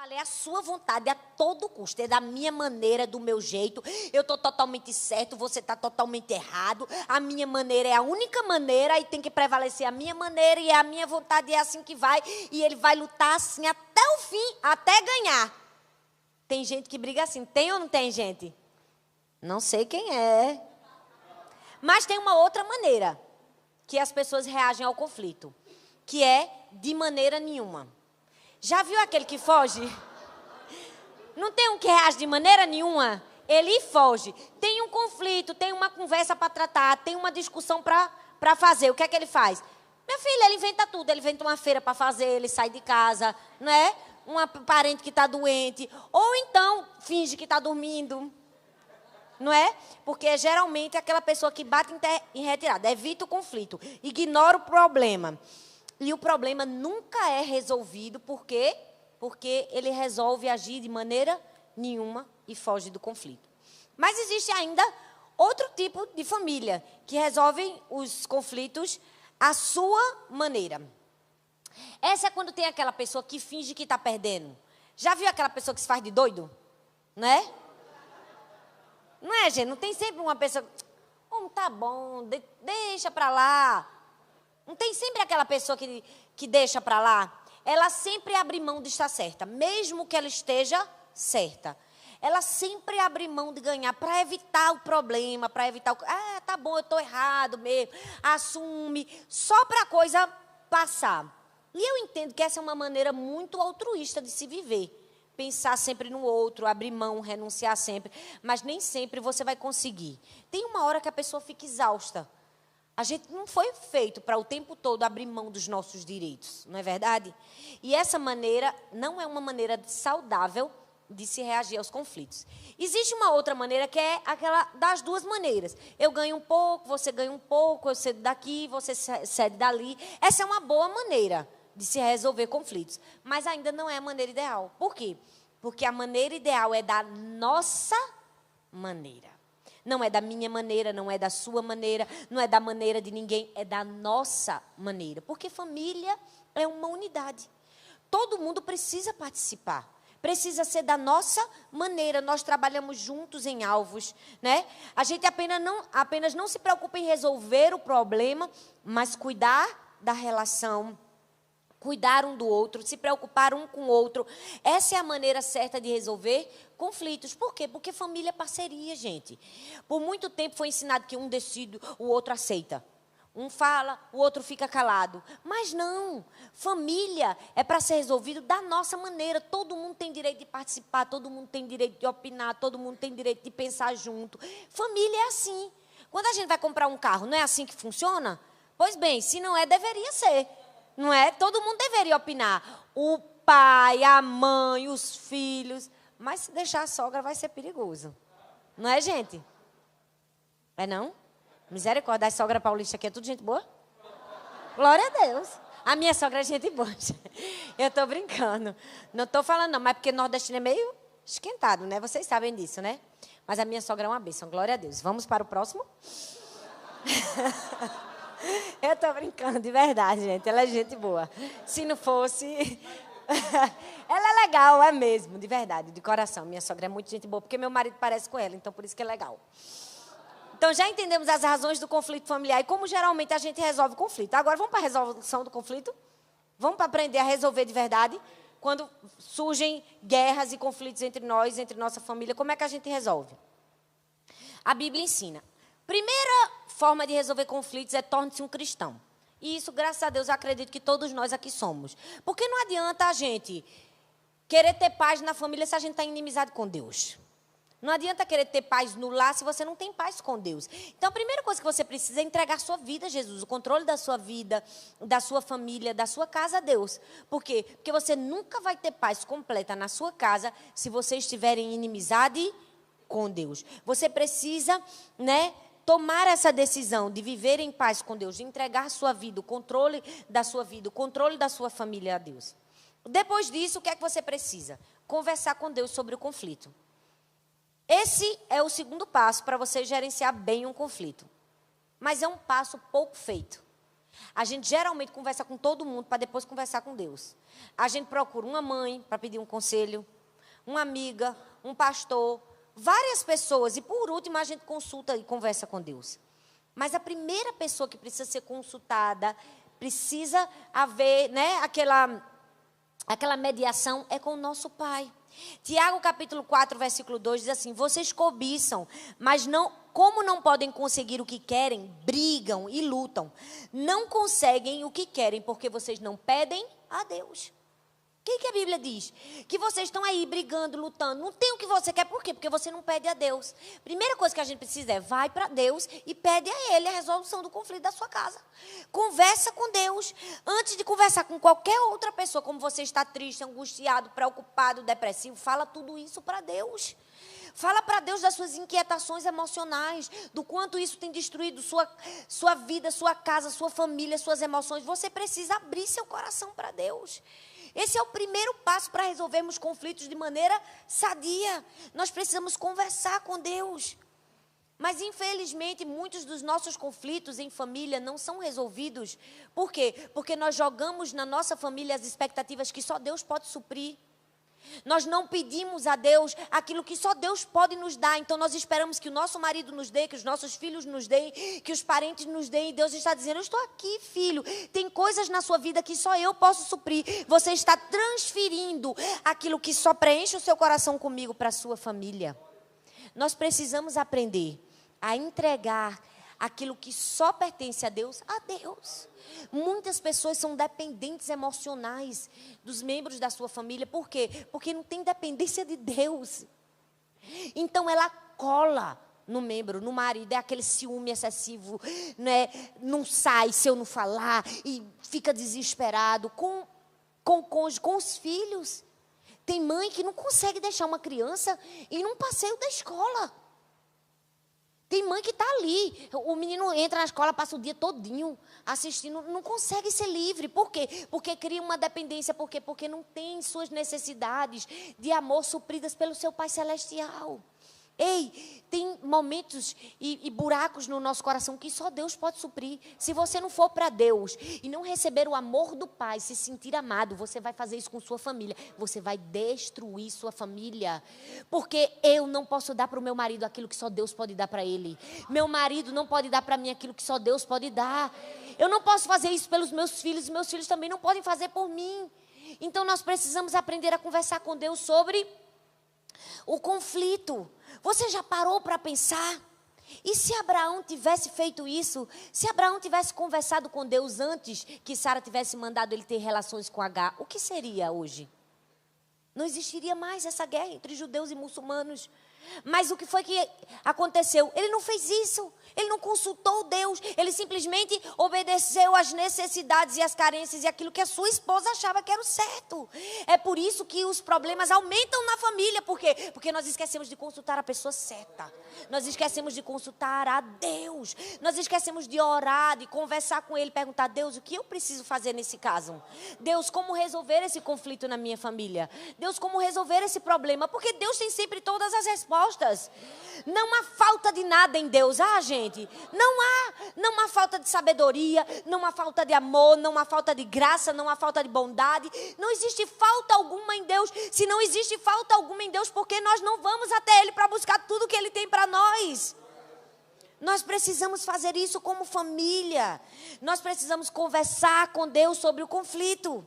valer a sua vontade a todo custo. É da minha maneira, do meu jeito. Eu estou totalmente certo, você está totalmente errado. A minha maneira é a única maneira e tem que prevalecer a minha maneira e é a minha vontade, é assim que vai. E ele vai lutar assim até o fim, até ganhar. Tem gente que briga assim. Tem ou não tem, gente? Não sei quem é. Mas tem uma outra maneira que as pessoas reagem ao conflito, que é de maneira nenhuma. Já viu aquele que foge? Não tem um que reage de maneira nenhuma? Ele foge. Tem um conflito, tem uma conversa para tratar, tem uma discussão para fazer. O que é que ele faz? Minha filha, ele inventa tudo. Ele inventa uma feira para fazer, ele sai de casa, não é? Um parente que está doente. Ou então, finge que está dormindo. Não é? Porque geralmente é aquela pessoa que bate em retirada. Evita o conflito. Ignora o problema. E o problema nunca é resolvido. Por quê? Porque ele resolve agir de maneira nenhuma e foge do conflito. Mas existe ainda outro tipo de família que resolve os conflitos à sua maneira. Essa é quando tem aquela pessoa que finge que está perdendo. Já viu aquela pessoa que se faz de doido? Não é? Não é, gente? Não tem sempre uma pessoa... Oh, tá bom, deixa para lá. Não tem sempre aquela pessoa que deixa para lá? Ela sempre abre mão de estar certa, mesmo que ela esteja certa. Ela sempre abre mão de ganhar para evitar o problema, para evitar o... Ah, tá bom, eu estou errado mesmo. Assume, só para a coisa passar. E eu entendo que essa é uma maneira muito altruísta de se viver. Pensar sempre no outro, abrir mão, renunciar sempre. Mas nem sempre você vai conseguir. Tem uma hora que a pessoa fica exausta. A gente não foi feito para o tempo todo abrir mão dos nossos direitos, não é verdade? E essa maneira não é uma maneira saudável de se reagir aos conflitos. Existe uma outra maneira que é aquela das duas maneiras. Eu ganho um pouco, você ganha um pouco, eu cedo daqui, você cede dali. Essa é uma boa maneira de se resolver conflitos, mas ainda não é a maneira ideal. Por quê? Porque a maneira ideal é da nossa maneira. Não é da minha maneira, não é da sua maneira, não é da maneira de ninguém, é da nossa maneira. Porque família é uma unidade. Todo mundo precisa participar. Precisa ser da nossa maneira. Nós trabalhamos juntos em alvos, né? A gente apenas não se preocupa em resolver o problema, mas cuidar da relação, cuidar um do outro, se preocupar um com o outro. Essa é a maneira certa de resolver conflitos. Por quê? Porque família é parceria, gente. Por muito tempo foi ensinado que um decide, o outro aceita. Um fala, o outro fica calado. Mas não. Família é para ser resolvido da nossa maneira. Todo mundo tem direito de participar, todo mundo tem direito de opinar, todo mundo tem direito de pensar junto. Família é assim. Quando a gente vai comprar um carro, não é assim que funciona? Pois bem, se não é, deveria ser. Não é? Todo mundo deveria opinar. O pai, a mãe, os filhos. Mas se deixar a sogra vai ser perigoso. Não é, gente? É não? Misericórdia, a sogra paulista aqui é tudo gente boa? Glória a Deus. A minha sogra é gente boa. Eu estou brincando. Não estou falando não, mas porque nordestino é meio esquentado, né? Vocês sabem disso, né? Mas a minha sogra é uma bênção. Glória a Deus. Vamos para o próximo? Eu estou brincando, de verdade, gente. Ela é gente boa. Se não fosse... Ela é legal, é mesmo, de verdade, de coração. Minha sogra é muito gente boa, porque meu marido parece com ela, então por isso que é legal. Então já entendemos as razões do conflito familiar e como geralmente a gente resolve o conflito. Agora vamos para a resolução do conflito? Vamos para aprender a resolver de verdade? Quando surgem guerras e conflitos entre nós, entre nossa família, como é que a gente resolve? A Bíblia ensina. Primeira forma de resolver conflitos é torne-se um cristão. E isso, graças a Deus, eu acredito que todos nós aqui somos. Porque não adianta a gente querer ter paz na família se a gente está inimizado com Deus. Não adianta querer ter paz no lar se você não tem paz com Deus. Então, a primeira coisa que você precisa é entregar a sua vida a Jesus, o controle da sua vida, da sua família, da sua casa a Deus. Por quê? Porque você nunca vai ter paz completa na sua casa se você estiver em inimizade com Deus. Você precisa, né, tomar essa decisão de viver em paz com Deus, de entregar a sua vida, o controle da sua vida, o controle da sua família a Deus. Depois disso, o que é que você precisa? Conversar com Deus sobre o conflito. Esse é o segundo passo para você gerenciar bem um conflito. Mas é um passo pouco feito. A gente geralmente conversa com todo mundo para depois conversar com Deus. A gente procura uma mãe para pedir um conselho, uma amiga, um pastor, várias pessoas. E por último a gente consulta e conversa com Deus. Mas a primeira pessoa que precisa ser consultada, precisa haver, né, aquela mediação é com o nosso Pai. Tiago capítulo 4, versículo 2 diz assim: vocês cobiçam, mas como não podem conseguir o que querem, brigam e lutam. Não conseguem o que querem porque vocês não pedem a Deus. O que a Bíblia diz? Que vocês estão aí brigando, lutando. Não tem o que você quer. Por quê? Porque você não pede a Deus. Primeira coisa que a gente precisa é vai para Deus e pede a Ele a resolução do conflito da sua casa. Conversa com Deus. Antes de conversar com qualquer outra pessoa, como você está triste, angustiado, preocupado, depressivo, fala tudo isso para Deus. Fala para Deus das suas inquietações emocionais, do quanto isso tem destruído sua vida, sua casa, sua família, suas emoções. Você precisa abrir seu coração para Deus. Esse é o primeiro passo para resolvermos conflitos de maneira sadia. Nós precisamos conversar com Deus. Mas, infelizmente, muitos dos nossos conflitos em família não são resolvidos. Por quê? Porque nós jogamos na nossa família as expectativas que só Deus pode suprir. Nós não pedimos a Deus aquilo que só Deus pode nos dar. Então nós esperamos que o nosso marido nos dê, que os nossos filhos nos deem, que os parentes nos deem. E Deus está dizendo: eu estou aqui, filho. Tem coisas na sua vida que só eu posso suprir. Você está transferindo aquilo que só preenche o seu coração comigo para a sua família. Nós precisamos aprender a entregar aquilo que só pertence a Deus. Muitas pessoas são dependentes emocionais dos membros da sua família. Por quê? Porque não tem dependência de Deus. Então ela cola no membro, no marido, é aquele ciúme excessivo, né? Não sai se eu não falar, e fica desesperado com o cônjuge, com os filhos. Tem mãe que não consegue deixar uma criança ir num passeio da escola. Tem mãe que está ali, o menino entra na escola, passa o dia todinho assistindo, não consegue ser livre. Por quê? Porque cria uma dependência. Por quê? Porque não tem suas necessidades de amor supridas pelo seu Pai Celestial. Ei, tem momentos e buracos no nosso coração que só Deus pode suprir. Se você não for para Deus e não receber o amor do Pai, se sentir amado, você vai fazer isso com sua família. Você vai destruir sua família. Porque eu não posso dar para o meu marido aquilo que só Deus pode dar para ele. Meu marido não pode dar para mim aquilo que só Deus pode dar. Eu não posso fazer isso pelos meus filhos. Meus filhos também não podem fazer por mim. Então nós precisamos aprender a conversar com Deus sobre o conflito. Você já parou para pensar? E se Abraão tivesse feito isso? Se Abraão tivesse conversado com Deus antes que Sara tivesse mandado ele ter relações com Agar, o que seria hoje? Não existiria mais essa guerra entre judeus e muçulmanos. Mas o que foi que aconteceu? Ele não fez isso. Ele não consultou Deus. Ele simplesmente obedeceu às necessidades e às carências e aquilo que a sua esposa achava que era o certo. É por isso que os problemas aumentam na família. Por quê? Porque nós esquecemos de consultar a pessoa certa. Nós esquecemos de consultar a Deus. Nós esquecemos de orar, de conversar com Ele, perguntar: Deus, o que eu preciso fazer nesse caso? Deus, como resolver esse conflito na minha família? Deus, como resolver esse problema? Porque Deus tem sempre todas as respostas. Não há falta de nada em Deus, gente. Não há falta de sabedoria, não há falta de amor, não há falta de graça, não há falta de bondade. Não existe falta alguma em Deus. Se não existe falta alguma em Deus, porque nós não vamos até Ele para buscar tudo que Ele tem para nós? Nós precisamos fazer isso como família. Nós precisamos conversar com Deus sobre o conflito.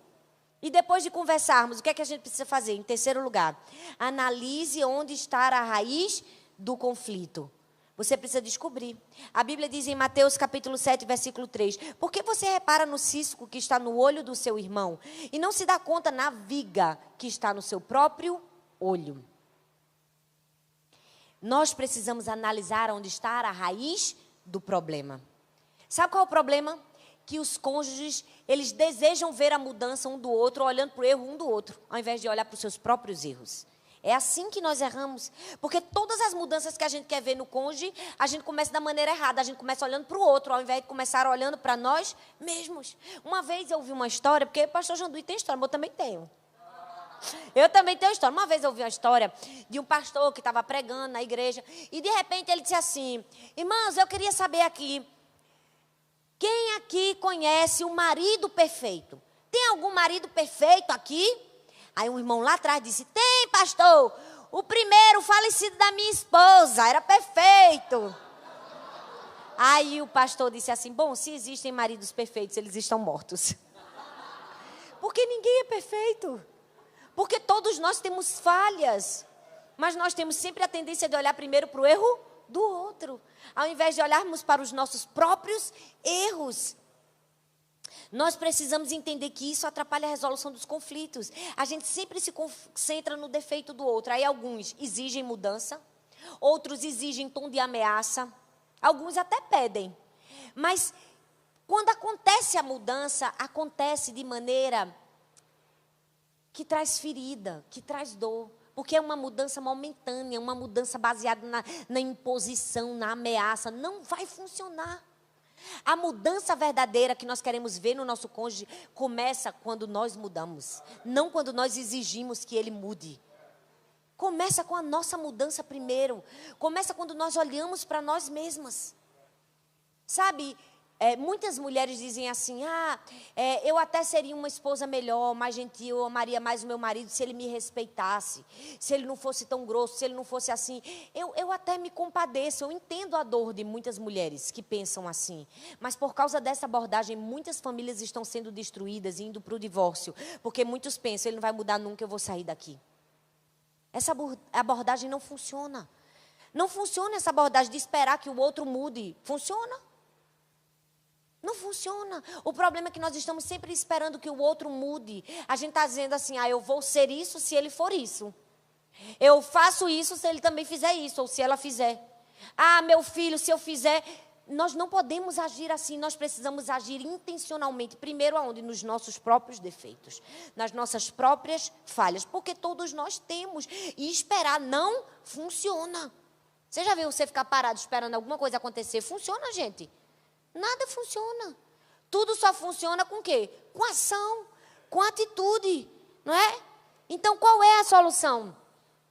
E depois de conversarmos, o que é que a gente precisa fazer? Em terceiro lugar, analise onde está a raiz do conflito. Você precisa descobrir. A Bíblia diz em Mateus capítulo 7, versículo 3. Por que você repara no cisco que está no olho do seu irmão e não se dá conta na viga que está no seu próprio olho? Nós precisamos analisar onde está a raiz do problema. Sabe qual é o problema? Que os cônjuges, eles desejam ver a mudança um do outro, olhando para o erro um do outro, ao invés de olhar para os seus próprios erros. É assim que nós erramos. Porque todas as mudanças que a gente quer ver no cônjuge, a gente começa da maneira errada. A gente começa olhando para o outro, ao invés de começar olhando para nós mesmos. Uma vez eu ouvi uma história, porque o pastor Janduí tem história, mas eu também tenho. Eu também tenho história. Uma vez eu ouvi uma história de um pastor que estava pregando na igreja, e de repente ele disse assim: irmãos, eu queria saber aqui, Quem aqui conhece o marido perfeito? Tem algum marido perfeito aqui? Aí um irmão lá atrás disse, tem, pastor. O primeiro falecido da minha esposa era perfeito. Aí o pastor disse assim, bom, se existem maridos perfeitos, eles estão mortos. Porque ninguém é perfeito. Porque todos nós temos falhas. Mas nós temos sempre a tendência de olhar primeiro para o erro do outro, ao invés de olharmos para os nossos próprios erros. Nós precisamos entender que isso atrapalha a resolução dos conflitos. A gente sempre se concentra no defeito do outro. Aí alguns exigem mudança, outros exigem tom de ameaça, alguns até pedem. Mas quando acontece a mudança, acontece de maneira que traz ferida, que traz dor. Porque é uma mudança momentânea, uma mudança baseada na imposição, na ameaça. Não vai funcionar. A mudança verdadeira que nós queremos ver no nosso cônjuge começa quando nós mudamos. Não quando nós exigimos que ele mude. Começa com a nossa mudança primeiro. Começa quando nós olhamos para nós mesmas. Sabe, muitas mulheres dizem assim, eu até seria uma esposa melhor, mais gentil, eu amaria mais o meu marido se ele me respeitasse, se ele não fosse tão grosso, se ele não fosse assim. Eu até me compadeço, eu entendo a dor de muitas mulheres que pensam assim. Mas por causa dessa abordagem, muitas famílias estão sendo destruídas, indo para o divórcio, porque muitos pensam, ele não vai mudar nunca, eu vou sair daqui. Essa abordagem não funciona. Não funciona essa abordagem de esperar que o outro mude. Funciona? Não funciona. O problema é que nós estamos sempre esperando que o outro mude. A gente está dizendo assim, eu vou ser isso se ele for isso. Eu faço isso se ele também fizer isso, ou se ela fizer. Meu filho, se eu fizer... Nós não podemos agir assim, nós precisamos agir intencionalmente. Primeiro aonde? Nos nossos próprios defeitos, nas nossas próprias falhas. Porque todos nós temos. E esperar não funciona. Você já viu você ficar parado esperando alguma coisa acontecer? Funciona, gente? Nada funciona. Tudo só funciona com o quê? Com ação, com atitude, não é? Então, qual é a solução?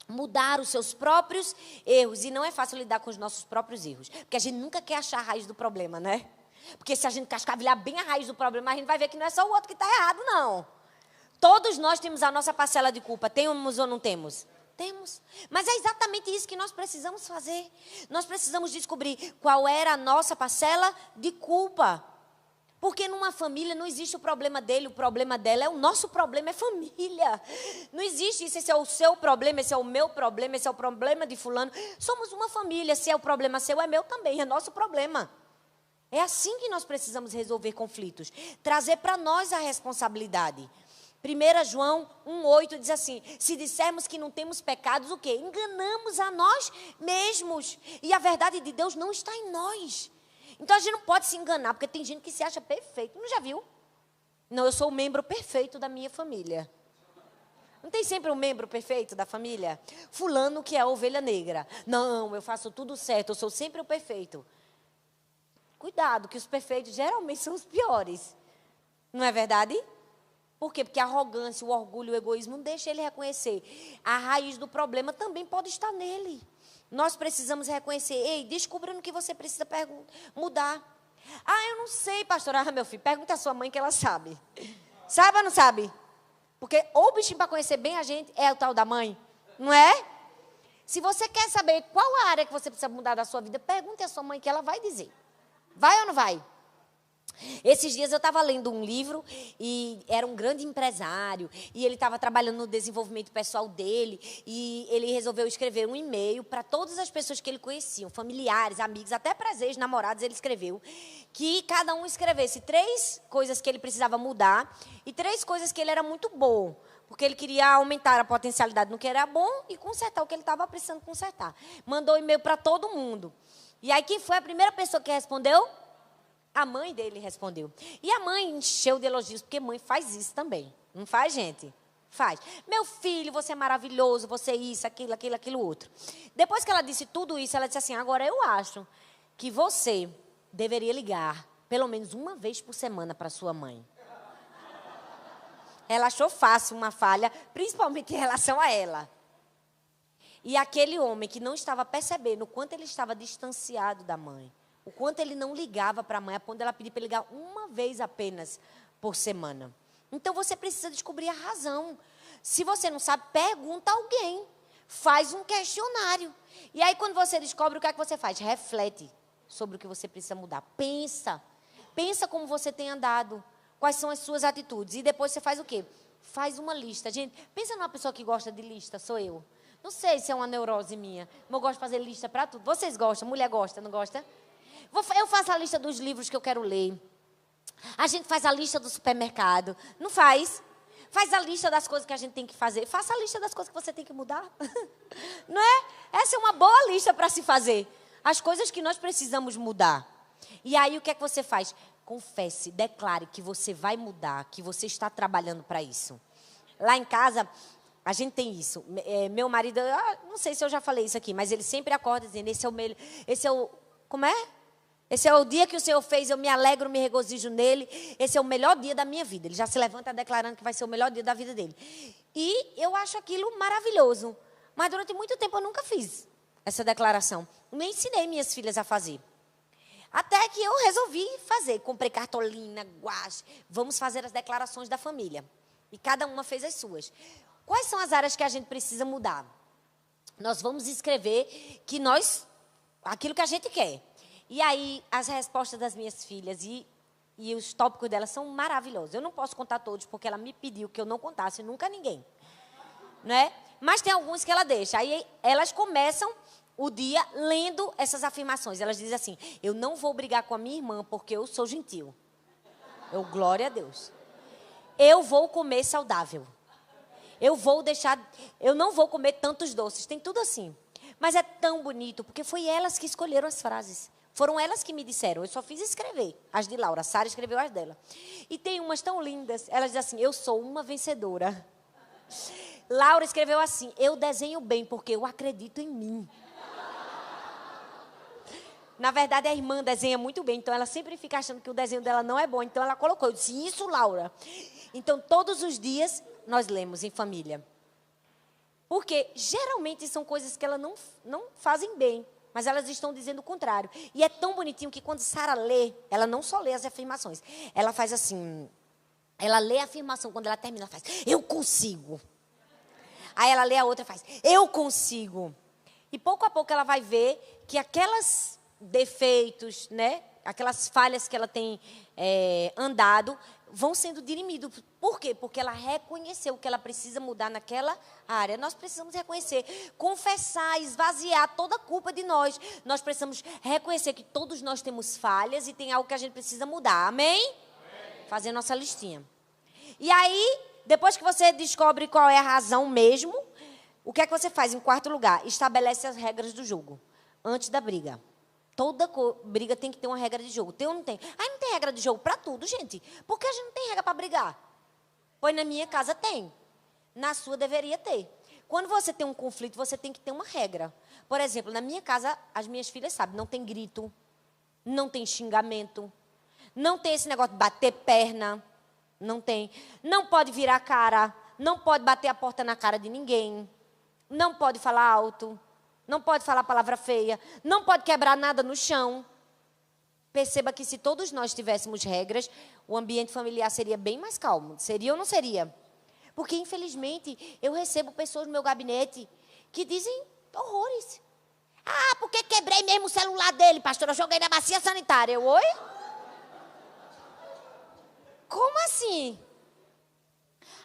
Mudar os seus próprios erros. E não é fácil lidar com os nossos próprios erros. Porque a gente nunca quer achar a raiz do problema, né? Porque se a gente cascavilhar bem a raiz do problema, a gente vai ver que não é só o outro que está errado, não. Todos nós temos a nossa parcela de culpa. Temos ou não temos? Temos. Mas é exatamente isso que nós precisamos fazer. Nós precisamos descobrir qual era a nossa parcela de culpa. Porque numa família não existe o problema dele, o problema dela. O nosso problema é família. Não existe isso, esse é o seu problema, esse é o meu problema, esse é o problema de fulano. Somos uma família, se é o problema seu, é meu também, é nosso problema. É assim que nós precisamos resolver conflitos. Trazer para nós a responsabilidade. 1 João 1,8 diz assim, se dissermos que não temos pecados, o quê? Enganamos a nós mesmos. E a verdade de Deus não está em nós. Então a gente não pode se enganar, porque tem gente que se acha perfeito. Não já viu? Não, eu sou o membro perfeito da minha família. Não tem sempre um membro perfeito da família? Fulano que é a ovelha negra. Não, eu faço tudo certo, eu sou sempre o perfeito. Cuidado, que os perfeitos geralmente são os piores. Não é verdade? Por quê? Porque a arrogância, o orgulho, o egoísmo não deixa ele reconhecer. A raiz do problema também pode estar nele. Nós precisamos reconhecer. Ei, descubra no que você precisa mudar. Eu não sei, pastora. Meu filho, pergunta à sua mãe que ela sabe. Sabe ou não sabe? Porque o bichinho para conhecer bem a gente é o tal da mãe. Não é? Se você quer saber qual a área que você precisa mudar da sua vida, pergunte à sua mãe que ela vai dizer. Vai ou não vai? Esses dias eu estava lendo um livro e era um grande empresário e ele estava trabalhando no desenvolvimento pessoal dele e ele resolveu escrever um e-mail para todas as pessoas que ele conhecia, familiares, amigos, até para ex-namorados ele escreveu, que cada um escrevesse 3 coisas que ele precisava mudar e 3 coisas que ele era muito bom, porque ele queria aumentar a potencialidade no que era bom e consertar o que ele estava precisando consertar. Mandou e-mail para todo mundo. E aí quem foi a primeira pessoa que respondeu? A mãe dele respondeu. E a mãe encheu de elogios, porque mãe faz isso também. Não faz, gente? Faz. Meu filho, você é maravilhoso, você é isso, aquilo, outro. Depois que ela disse tudo isso, ela disse assim, agora eu acho que você deveria ligar pelo menos uma vez por semana para sua mãe. Ela achou fácil uma falha, principalmente em relação a ela. E aquele homem que não estava percebendo o quanto ele estava distanciado da mãe, o quanto ele não ligava para a mãe, a ponto dela pedir para ele ligar uma vez apenas por semana. Então, você precisa descobrir a razão. Se você não sabe, pergunta a alguém. Faz um questionário. E aí, quando você descobre, o que é que você faz? Reflete sobre o que você precisa mudar. Pensa. Pensa como você tem andado. Quais são as suas atitudes. E depois você faz o quê? Faz uma lista. Gente, pensa numa pessoa que gosta de lista, sou eu. Não sei se é uma neurose minha, mas eu gosto de fazer lista para tudo. Vocês gostam? Mulher gosta, não gosta? Eu faço a lista dos livros que eu quero ler. A gente faz a lista do supermercado. Não faz? Faz a lista das coisas que a gente tem que fazer. Faça a lista das coisas que você tem que mudar. Não é? Essa é uma boa lista para se fazer. As coisas que nós precisamos mudar. E aí, o que é que você faz? Confesse, declare que você vai mudar, que você está trabalhando para isso. Lá em casa, a gente tem isso. Meu marido, não sei se eu já falei isso aqui, mas ele sempre acorda dizendo, como é? Esse é o dia que o Senhor fez, eu me alegro, me regozijo nele. Esse é o melhor dia da minha vida. Ele já se levanta declarando que vai ser o melhor dia da vida dele. E eu acho aquilo maravilhoso. Mas durante muito tempo eu nunca fiz essa declaração. Nem ensinei minhas filhas a fazer. Até que eu resolvi fazer. Comprei cartolina, guache. Vamos fazer as declarações da família. E cada uma fez as suas. Quais são as áreas que a gente precisa mudar? Nós vamos escrever aquilo que a gente quer. E aí, as respostas das minhas filhas e os tópicos delas são maravilhosos. Eu não posso contar todos, porque ela me pediu que eu não contasse nunca ninguém. Né? Mas tem alguns que ela deixa. Aí, elas começam o dia lendo essas afirmações. Elas dizem assim, eu não vou brigar com a minha irmã, porque eu sou gentil. Glória a Deus. Eu vou comer saudável. Eu não vou comer tantos doces. Tem tudo assim. Mas é tão bonito, porque foi elas que escolheram as frases. Foram elas que me disseram. Eu só fiz escrever as de Laura. Sara escreveu as dela. E tem umas tão lindas. Elas dizem assim, eu sou uma vencedora. Laura escreveu assim, eu desenho bem, porque eu acredito em mim. Na verdade, a irmã desenha muito bem. Então, ela sempre fica achando que o desenho dela não é bom. Então, ela colocou. Eu disse, isso, Laura. Então, todos os dias, nós lemos em família. Porque, geralmente, são coisas que elas não fazem bem. Mas elas estão dizendo o contrário. E é tão bonitinho que quando Sara lê, ela não só lê as afirmações. Ela faz assim, ela lê a afirmação, quando ela termina, ela faz, eu consigo. Aí ela lê a outra e faz, eu consigo. E pouco a pouco ela vai ver que aquelas defeitos, né, aquelas falhas que ela tem andado, vão sendo dirimidos. Por quê? Porque ela reconheceu que ela precisa mudar naquela área. Nós precisamos reconhecer, confessar, esvaziar toda a culpa de nós. Nós precisamos reconhecer que todos nós temos falhas e tem algo que a gente precisa mudar. Amém? Amém. Fazer nossa listinha. E aí, depois que você descobre qual é a razão mesmo, o que é que você faz? Em quarto lugar, estabelece as regras do jogo. Antes da briga. Toda briga tem que ter uma regra de jogo. Tem ou não tem? Aí não tem regra de jogo para tudo, gente. Por que a gente não tem regra para brigar? Pois na minha casa tem. Na sua deveria ter. Quando você tem um conflito, você tem que ter uma regra. Por exemplo, na minha casa, as minhas filhas sabem, não tem grito, não tem xingamento, não tem esse negócio de bater perna, não tem. Não pode virar a cara, não pode bater a porta na cara de ninguém, não pode falar alto. Não pode falar palavra feia. Não pode quebrar nada no chão. Perceba que se todos nós tivéssemos regras, o ambiente familiar seria bem mais calmo. Seria ou não seria? Porque, infelizmente, eu recebo pessoas no meu gabinete que dizem horrores. Ah, porque quebrei mesmo o celular dele, pastor. Eu joguei na bacia sanitária. Eu, oi? Como assim?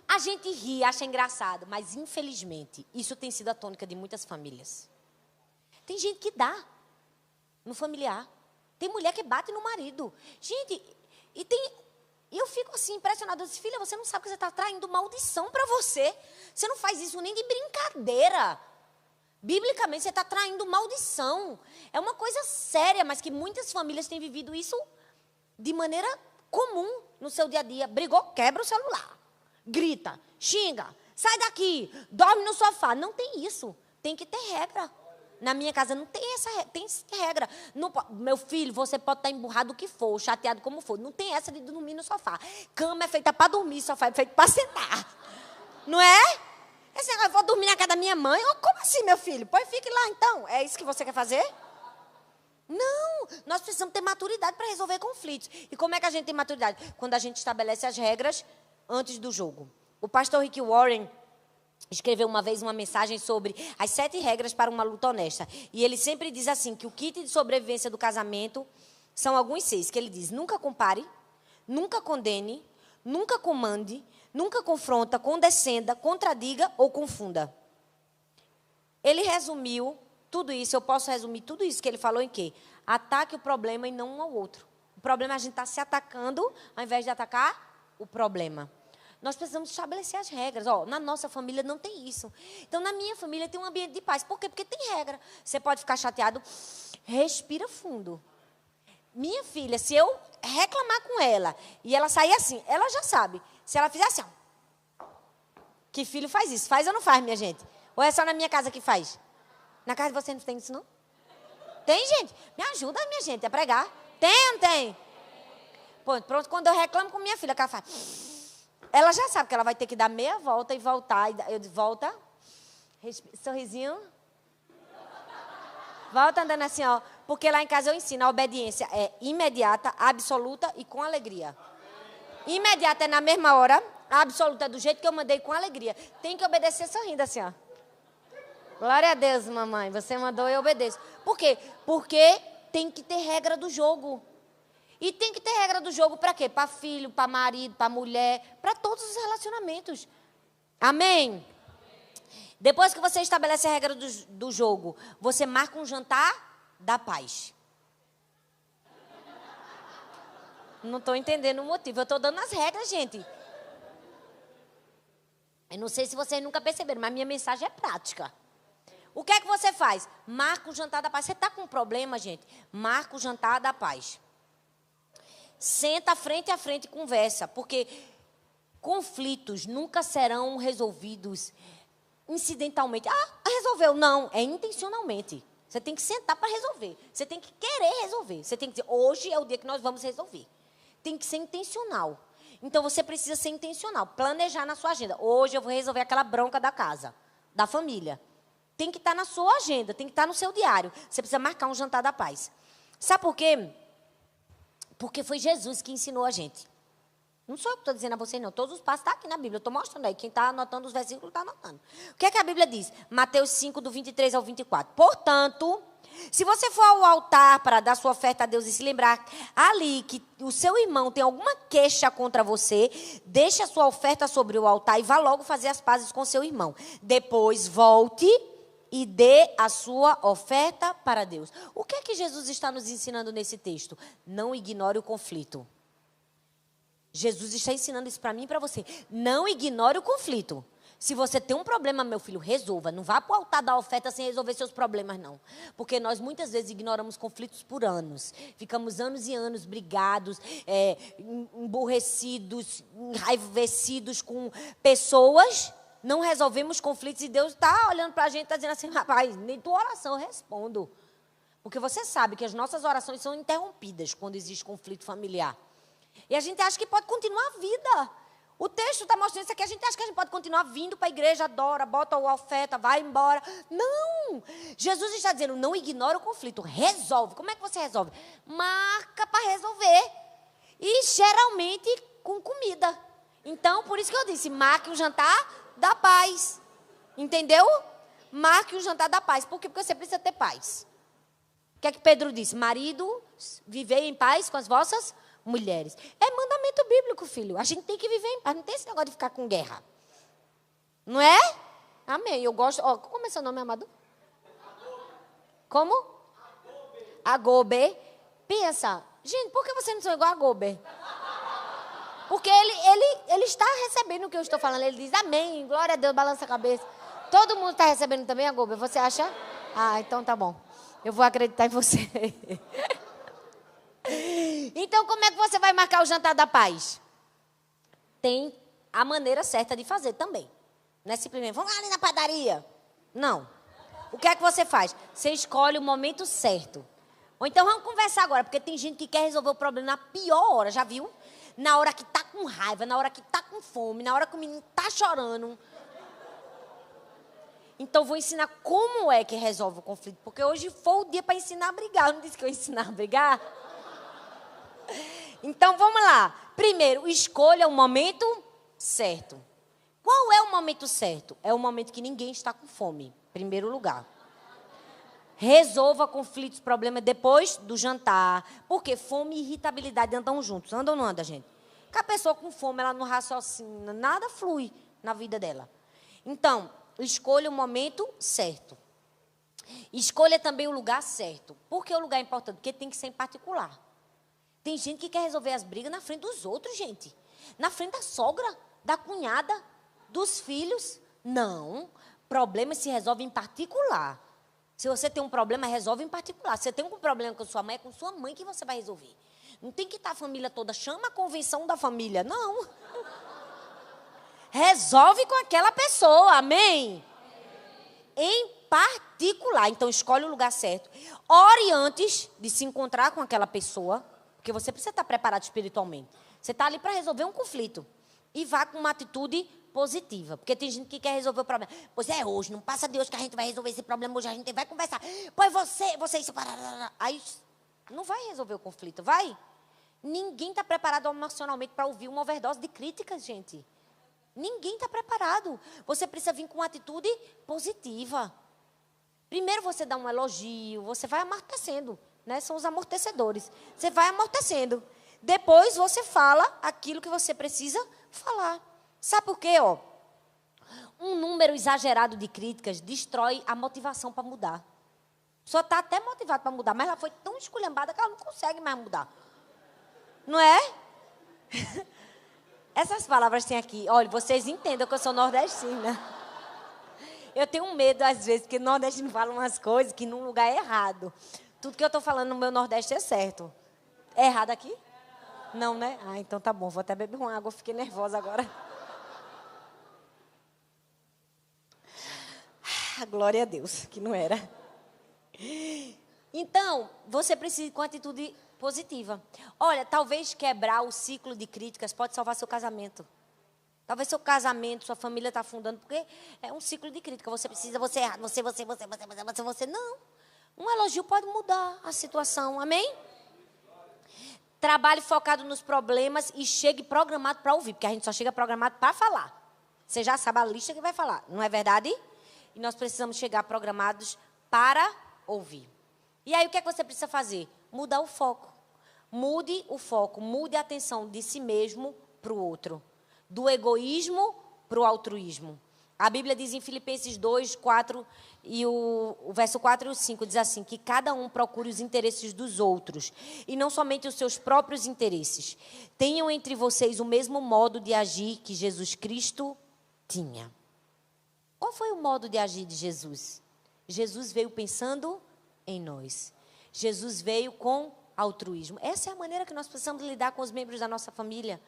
A gente ri, acha engraçado, mas, infelizmente, isso tem sido a tônica de muitas famílias. Tem gente que dá no familiar. Tem mulher que bate no marido. Gente, e eu fico assim, impressionada. Eu disse, filha, você não sabe que você está traindo maldição para você. Você não faz isso nem de brincadeira. Biblicamente, você está traindo maldição. É uma coisa séria, mas que muitas famílias têm vivido isso de maneira comum no seu dia a dia. Brigou, quebra o celular. Grita, xinga, sai daqui, dorme no sofá. Não tem isso. Tem que ter regra. Na minha casa não tem tem regra. Não, meu filho, você pode estar emburrado o que for, chateado como for. Não tem essa de dormir no sofá. Cama é feita para dormir, sofá é feito para sentar. Não é? Esse negócio, eu vou dormir na casa da minha mãe. Oh, como assim, meu filho? Pois fique lá, então. É isso que você quer fazer? Não, nós precisamos ter maturidade para resolver conflitos. E como é que a gente tem maturidade? Quando a gente estabelece as regras antes do jogo. O pastor Rick Warren escreveu uma vez uma mensagem sobre as 7 regras para uma luta honesta. E ele sempre diz assim, que o kit de sobrevivência do casamento são alguns 6, que ele diz: nunca compare, nunca condene, nunca comande, nunca confronta, condescenda, contradiga ou confunda. Ele resumiu tudo isso, eu posso resumir tudo isso que ele falou em quê? Ataque o problema e não um ao outro. O problema é a gente estar se atacando ao invés de atacar o problema. Nós precisamos estabelecer as regras. Na nossa família não tem isso. Então, na minha família tem um ambiente de paz. Por quê? Porque tem regra. Você pode ficar chateado, respira fundo. Minha filha, se eu reclamar com ela e ela sair assim, ela já sabe. Se ela fizer assim, que filho faz isso? Faz ou não faz, minha gente? Ou é só na minha casa que faz? Na casa de vocês não tem isso, não? Tem, gente? Me ajuda, minha gente, a pregar. Tem ou não tem? Pronto, quando eu reclamo com minha filha, que ela faz... Ela já sabe que ela vai ter que dar meia volta e voltar. Eu digo, volta. Sorrisinho. Volta andando assim, ó. Porque lá em casa eu ensino, a obediência é imediata, absoluta e com alegria. Imediata é na mesma hora, absoluta é do jeito que eu mandei, com alegria. Tem que obedecer sorrindo assim, ó. Glória a Deus, mamãe. Você mandou, eu obedeço. Por quê? Porque tem que ter regra do jogo. E tem que ter regra do jogo para quê? Para filho, para marido, para mulher, para todos os relacionamentos. Amém? Depois que você estabelece a regra do jogo, você marca um jantar da paz. Não estou entendendo o motivo. Eu estou dando as regras, gente. Eu não sei se vocês nunca perceberam, mas minha mensagem é prática. O que é que você faz? Marca o jantar da paz. Você está com um problema, gente? Marca o jantar da paz. Senta frente a frente e conversa, porque conflitos nunca serão resolvidos incidentalmente. Resolveu. Não, é intencionalmente. Você tem que sentar para resolver. Você tem que querer resolver. Você tem que dizer, hoje é o dia que nós vamos resolver. Tem que ser intencional. Então, você precisa ser intencional. Planejar na sua agenda. Hoje eu vou resolver aquela bronca da casa, da família. Tem que estar na sua agenda, tem que estar no seu diário. Você precisa marcar um jantar da paz. Sabe por quê? Porque foi Jesus que ensinou a gente. Não sou eu que estou dizendo a vocês, não. Todos os passos estão aqui na Bíblia. Eu estou mostrando aí. Quem está anotando os versículos está anotando. O que é que a Bíblia diz? Mateus 5, do 23 ao 24. Portanto, se você for ao altar para dar sua oferta a Deus e se lembrar ali que o seu irmão tem alguma queixa contra você, deixe a sua oferta sobre o altar e vá logo fazer as pazes com seu irmão. Depois volte e dê a sua oferta para Deus. O que é que Jesus está nos ensinando nesse texto? Não ignore o conflito. Jesus está ensinando isso para mim e para você. Não ignore o conflito. Se você tem um problema, meu filho, resolva. Não vá para o altar da oferta sem resolver seus problemas, não. Porque nós muitas vezes ignoramos conflitos por anos. Ficamos anos e anos brigados, emburrecidos, enraivecidos com pessoas. Não resolvemos conflitos e Deus está olhando para a gente e está dizendo assim, rapaz, nem tua oração eu respondo. Porque você sabe que as nossas orações são interrompidas quando existe conflito familiar. E a gente acha que pode continuar a vida. O texto está mostrando isso aqui, a gente acha que a gente pode continuar vindo para a igreja, adora, bota a oferta, vai embora. Não! Jesus está dizendo, não ignora o conflito, resolve. Como é que você resolve? Marca para resolver. E geralmente com comida. Então, por isso que eu disse, marque o jantar da paz. Entendeu? Marque o jantar da paz. Por quê? Porque você precisa ter paz. O que é que Pedro disse? Marido, vivei em paz com as vossas mulheres. É mandamento bíblico, filho. A gente tem que viver em paz. Não tem esse negócio de ficar com guerra. Não é? Amém. Eu gosto. Como é seu nome, amado? Como? Agobe. Pensa. Gente, por que você não são igual a Agobe? Porque ele está recebendo o que eu estou falando. Ele diz amém, glória a Deus, balança a cabeça. Todo mundo está recebendo também, Agobe? Você acha? Então tá bom. Eu vou acreditar em você. Então, como é que você vai marcar o jantar da paz? Tem a maneira certa de fazer também. Não é simplesmente, vamos ali na padaria. Não. O que é que você faz? Você escolhe o momento certo. Ou então, vamos conversar agora, porque tem gente que quer resolver o problema na pior hora, já viu? Na hora que está com raiva, na hora que está com fome, na hora que o menino está chorando. Então, vou ensinar como é que resolve o conflito. Porque hoje foi o dia para ensinar a brigar. Eu não disse que eu ia ensinar a brigar? Então, vamos lá. Primeiro, escolha o momento certo. Qual é o momento certo? É o momento que ninguém está com fome, em primeiro lugar. Resolva conflitos, problemas depois do jantar. Porque fome e irritabilidade andam juntos. Andam ou não andam, gente? Porque a pessoa com fome, ela não raciocina, nada flui na vida dela. Então, escolha o momento certo. Escolha também o lugar certo. Por que o lugar é importante? Porque tem que ser em particular. Tem gente que quer resolver as brigas na frente dos outros, gente. Na frente da sogra, da cunhada, dos filhos. Não. Problemas se resolvem em particular. Se você tem um problema, resolve em particular. Se você tem um problema com sua mãe, é com sua mãe que você vai resolver. Não tem que estar a família toda. Chama a convenção da família. Não. Resolve com aquela pessoa. Amém? Em particular. Então, escolhe o lugar certo. Ore antes de se encontrar com aquela pessoa. Porque você precisa estar preparado espiritualmente. Você está ali para resolver um conflito. E vá com uma atitude positiva. Porque tem gente que quer resolver o problema. Pois é, hoje, não passa de hoje que a gente vai resolver esse problema. Hoje a gente vai conversar. Pois você isso... Aí não vai resolver o conflito, vai? Ninguém está preparado emocionalmente para ouvir uma overdose de críticas, gente. Ninguém está preparado. Você precisa vir com uma atitude positiva. Primeiro você dá um elogio, você vai amortecendo, né? São os amortecedores. Você vai amortecendo. Depois você fala aquilo que você precisa falar. Sabe por quê, ó? Um número exagerado de críticas destrói a motivação para mudar. A pessoa está até motivada para mudar, mas ela foi tão esculhambada que ela não consegue mais mudar. Não é? Essas palavras tem aqui. Olha, vocês entendam que eu sou nordestina. Eu tenho um medo, às vezes, que o nordestino fala umas coisas que num lugar é errado. Tudo que eu estou falando no meu Nordeste é certo. É errado aqui? Não, né? Ah, então tá bom. Vou até beber uma água. Eu fiquei nervosa agora. Glória a Deus, que não era. Então, você precisa ir com atitude positiva. Olha, talvez quebrar o ciclo de críticas pode salvar seu casamento. Talvez seu casamento, sua família está afundando, porque é um ciclo de crítica. Você precisa, você é errado, você. Não. Um elogio pode mudar a situação, amém? Trabalhe focado nos problemas e chegue programado para ouvir, porque a gente só chega programado para falar. Você já sabe a lista que vai falar, não é verdade? E nós precisamos chegar programados para ouvir. E aí, o que é que você precisa fazer? Mudar o foco. Mude o foco, mude a atenção de si mesmo para o outro. Do egoísmo para o altruísmo. A Bíblia diz em Filipenses 2, 4, e o verso 4 e o 5, diz assim, que cada um procure os interesses dos outros, e não somente os seus próprios interesses. Tenham entre vocês o mesmo modo de agir que Jesus Cristo tinha. Qual foi o modo de agir de Jesus? Jesus veio pensando em nós. Jesus veio com altruísmo. Essa é a maneira que nós precisamos lidar com os membros da nossa família.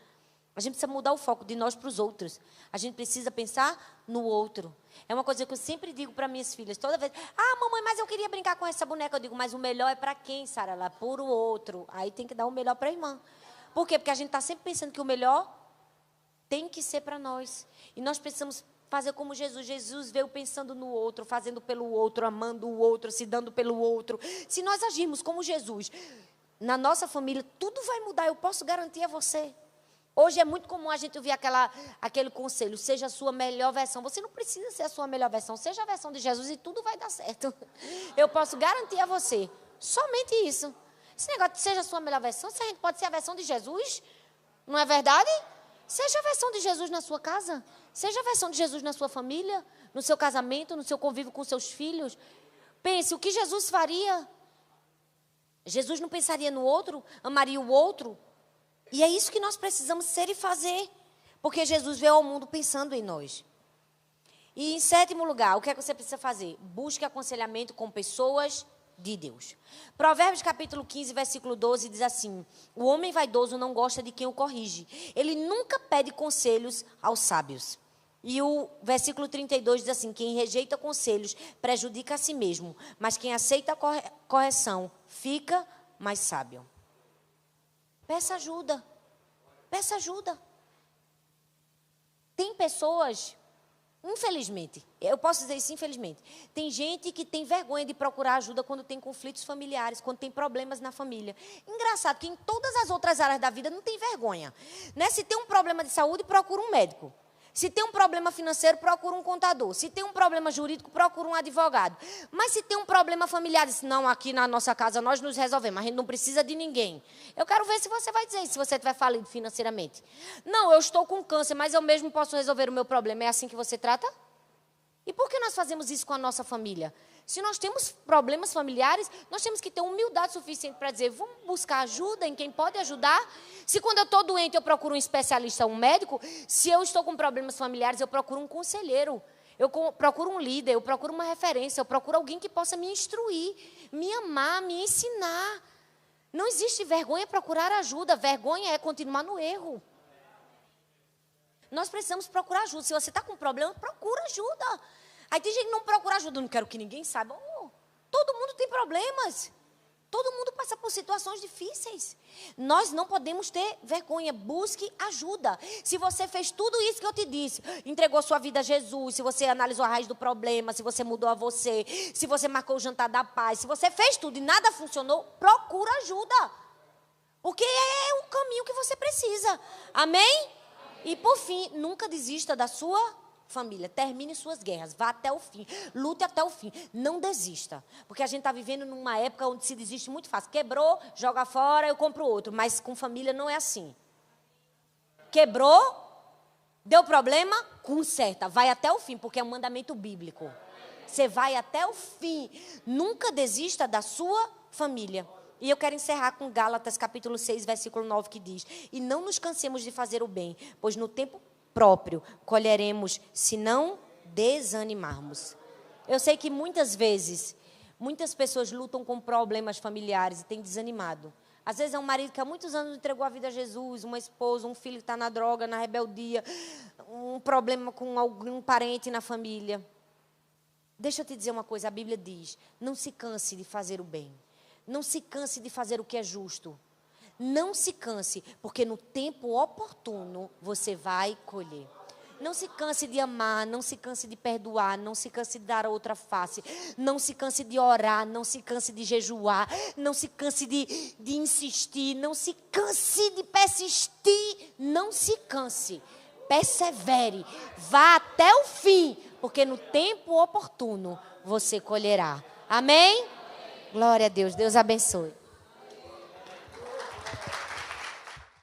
A gente precisa mudar o foco de nós para os outros. A gente precisa pensar no outro. É uma coisa que eu sempre digo para minhas filhas, toda vez. Ah, mamãe, mas eu queria brincar com essa boneca. Eu digo, mas o melhor é para quem, Sara? Ela é por o outro. Aí tem que dar o melhor para a irmã. Por quê? Porque a gente está sempre pensando que o melhor tem que ser para nós. E nós precisamos fazer como Jesus. Jesus veio pensando no outro, fazendo pelo outro, amando o outro, se dando pelo outro. Se nós agirmos como Jesus, na nossa família, tudo vai mudar. Eu posso garantir a você. Hoje é muito comum a gente ouvir aquele conselho, seja a sua melhor versão. Você não precisa ser a sua melhor versão, seja a versão de Jesus e tudo vai dar certo. Eu posso garantir a você, somente isso. Esse negócio de seja a sua melhor versão, se a gente pode ser a versão de Jesus, não é verdade? Seja a versão de Jesus na sua casa, seja a versão de Jesus na sua família, no seu casamento, no seu convívio com seus filhos. Pense, o que Jesus faria? Jesus não pensaria no outro, amaria o outro? E é isso que nós precisamos ser e fazer. Porque Jesus veio ao mundo pensando em nós. E em sétimo lugar, o que é que você precisa fazer? Busque aconselhamento com pessoas de Deus. Provérbios capítulo 15, versículo 12, diz assim: o homem vaidoso não gosta de quem o corrige. Ele nunca pede conselhos aos sábios. E o versículo 32 diz assim: quem rejeita conselhos prejudica a si mesmo, mas quem aceita a correção fica mais sábio. Peça ajuda. Peça ajuda. Tem pessoas Infelizmente, eu posso dizer isso, infelizmente. Tem gente que tem vergonha de procurar ajuda quando tem conflitos familiares, quando tem problemas na família. Engraçado que em todas as outras áreas da vida não tem vergonha. Né? Se tem um problema de saúde, procura um médico. Se tem um problema financeiro, procura um contador. Se tem um problema jurídico, procura um advogado. Mas se tem um problema familiar, diz, não, aqui na nossa casa nós nos resolvemos, a gente não precisa de ninguém. Eu quero ver se você vai dizer, se você estiver falido financeiramente. Não, eu estou com câncer, mas eu mesmo posso resolver o meu problema. É assim que você trata? E por que nós fazemos isso com a nossa família? Se nós temos problemas familiares, nós temos que ter humildade suficiente para dizer, vamos buscar ajuda em quem pode ajudar. Se quando eu estou doente eu procuro um especialista, um médico, se eu estou com problemas familiares, eu procuro um conselheiro, eu procuro um líder, eu procuro uma referência, eu procuro alguém que possa me instruir, me amar, me ensinar. Não existe vergonha procurar ajuda, vergonha é continuar no erro. Nós precisamos procurar ajuda. Se você está com problema, procura ajuda. Aí tem gente que não procura ajuda, eu não quero que ninguém saiba. Oh, todo mundo tem problemas. Todo mundo passa por situações difíceis. Nós não podemos ter vergonha. Busque ajuda. Se você fez tudo isso que eu te disse, entregou sua vida a Jesus, se você analisou a raiz do problema, se você mudou a você, se você marcou o jantar da paz, se você fez tudo e nada funcionou, procura ajuda. Porque é o caminho que você precisa. Amém? E por fim, nunca desista da sua família. Termine suas guerras, vá até o fim, lute até o fim, não desista, porque a gente está vivendo numa época onde se desiste muito fácil, quebrou, joga fora, eu compro outro, mas com família não é assim. Quebrou, deu problema, conserta, vai até o fim, porque é um mandamento bíblico. Você vai até o fim, nunca desista da sua família. E eu quero encerrar com Gálatas capítulo 6, versículo 9, que diz, e não nos cansemos de fazer o bem, pois no tempo próprio colheremos, se não desanimarmos. Eu sei que muitas vezes, muitas pessoas lutam com problemas familiares e têm desanimado. Às vezes é um marido que há muitos anos entregou a vida a Jesus, uma esposa, um filho que está na droga, na rebeldia, um problema com algum parente na família. Deixa eu te dizer uma coisa, a Bíblia diz, não se canse de fazer o bem. Não se canse de fazer o que é justo. Não se canse, porque no tempo oportuno você vai colher. Não se canse de amar, não se canse de perdoar, não se canse de dar a outra face, não se canse de orar, não se canse de jejuar, não se canse de insistir, não se canse de persistir, não se canse. Persevere, vá até o fim, porque no tempo oportuno você colherá. Amém? Glória a Deus, Deus abençoe.